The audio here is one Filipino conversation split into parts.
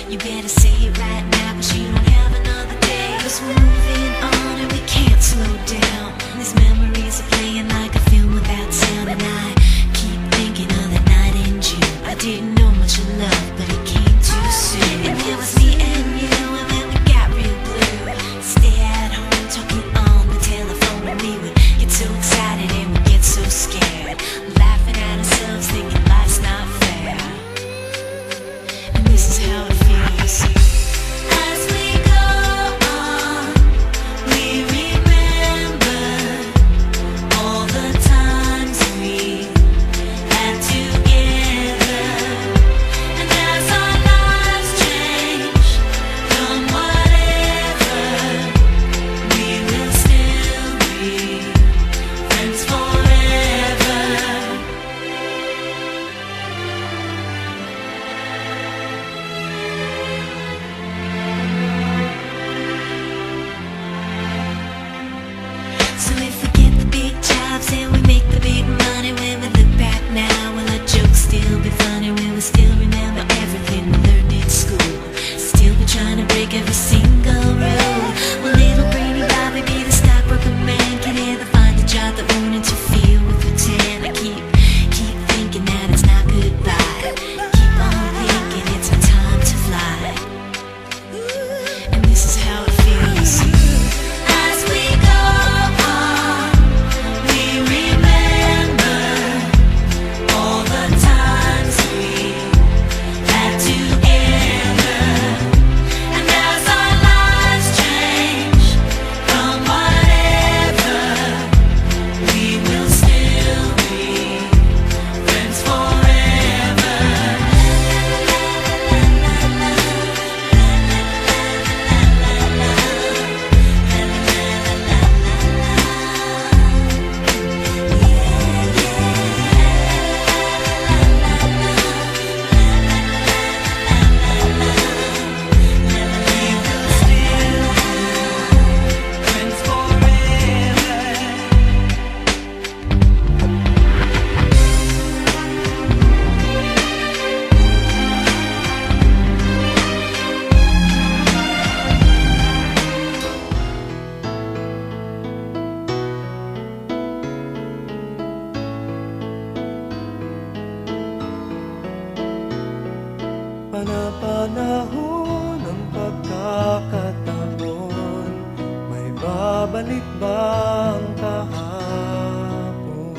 You better say it right now, 'cause you don't have another day. 'Cause we're moving on and we can't slow down. These memories are playing like a film without sound. And I keep thinking of the night in June. I didn't know much of love, but it came too soon. And there was me and you, and then we got real blue. Stay at home talking on the telephone, and we would get so excited and we'd get so scared, laughing at ourselves, thinking life's not fair. And this is how it feels. As we go on, we remember all the times we had together. And as our lives change from whatever, we will still be friends forever. So if we get the big jobs and we make the big money, when we look back now, will our jokes still be funny? Will we still remember everything we learned in school? Still be trying to break every single rule? Will little brainy Bobby be the stockbroker man? Can he ever find a job that won't interfere with routine? I keep thinking that it's not goodbye. Keep on thinking it's our time to fly. And this is how it feels. As we go on, we remember all the times we had together. And as our lives change from whatever, we will still be friends forever. Friends Panapanahon ng pagkakataon, may babalik bang kahapon?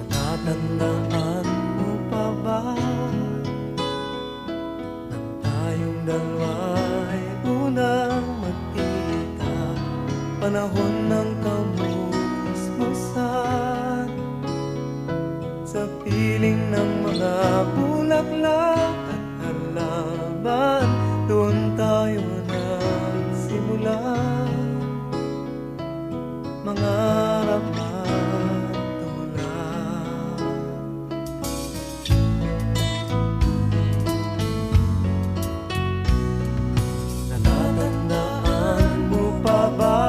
Natatandaan mo pa ba nang tayong dalawa'y unang magkita? Panahon ng kamusmusan, sa piling ng mga bulaklak at halaman, doon tayo nagsimula mangarap at tulad. Natatandaan mo pa ba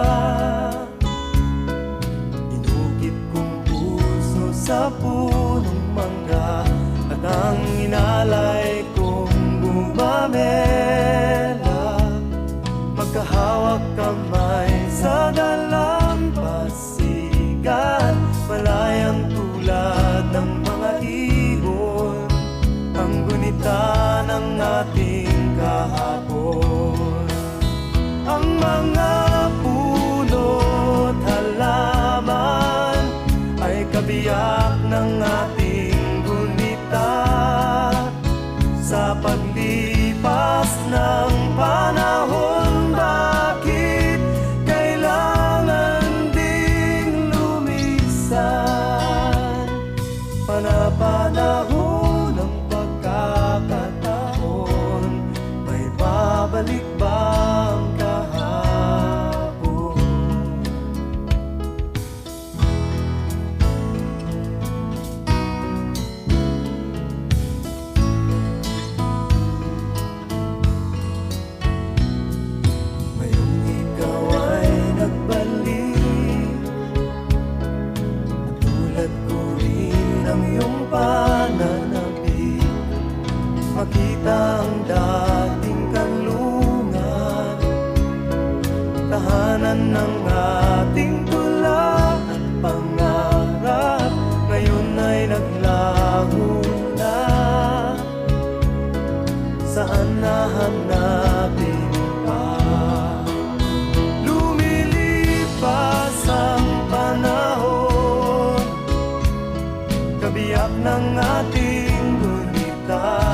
inukit kong puso sa punong mangga, at ang inalay kong bumamela, magkahawak kamay sa dalampasigan, malayang tulad ng mga ibon, ang gunita ng ating kahapon. Ang mga puno't halaman ay kabiyak ng ating gunita, sa paglipas ng panahon. Bakit kailangan ding lumisan? Panapanahon ng pagkakataon, may babalik bang kahapon? Ngayong ikaw ay nagbalik, Tulad ko rin ang iyong pananabik, makita ang dating kanlungan, tahanan ng ating tula at pangarap, ngayon ay naglaho na. Saan nahanapin pa? Lumilipas ang panahon, kabiyak ng ating gunita.